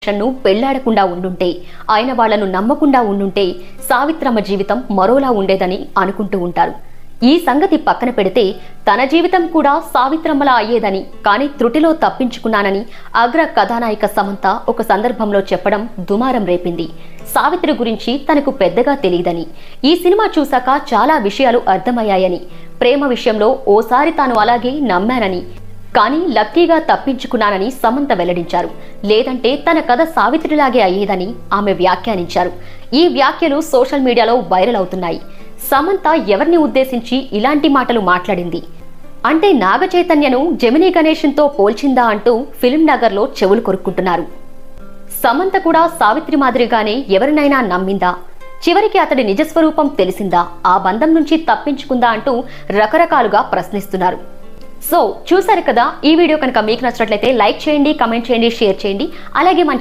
ను పెళ్లాడకుండా ఉండుంటే, ఆయన వాళ్లను నమ్మకుండా ఉండుంటే సావిత్రమ్మ జీవితం మరోలా ఉండేదని అనుకుంటూ ఉంటారు. ఈ సంగతి పక్కన పెడితే తన జీవితం కూడా సావిత్రమ్మలా అయ్యేదని, కానీ త్రుటిలో తప్పించుకున్నానని అగ్ర కథానాయిక సమంత ఒక సందర్భంలో చెప్పడం దుమారం రేపింది. సావిత్రి గురించి తనకు పెద్దగా తెలియదని, ఈ సినిమా చూశాక చాలా విషయాలు అర్థమయ్యాయని, ప్రేమ విషయంలో ఓసారి తాను అలాగే నమ్మానని, కానీ లక్కీగా తప్పించుకున్నానని సమంత వెల్లడించారు. లేదంటే తన కథ సావిత్రిలాగే అయ్యేదని ఆమె వ్యాఖ్యానించారు. ఈ వ్యాఖ్యలు సోషల్ మీడియాలో వైరల్ అవుతున్నాయి. సమంత ఎవరిని ఉద్దేశించి ఇలాంటి మాటలు మాట్లాడింది అంటే నాగ చైతన్యను జెమినీ గణేశన్తో పోల్చిందా అంటూ ఫిల్మ్ నగర్లో చెవులు కొరుక్కుంటున్నారు. సమంత కూడా సావిత్రి మాదిరిగానే ఎవరినైనా నమ్మిందా? చివరికి అతడి నిజస్వరూపం తెలిసిందా? ఆ బంధం నుంచి తప్పించుకుందా అంటూ రకరకాలుగా ప్రశ్నిస్తున్నారు. సో చూసారు కదా, ఈ వీడియో కనుక మీకు నచ్చినట్లయితే లైక్ చేయండి, కమెంట్ చేయండి, షేర్ చేయండి. అలాగే మన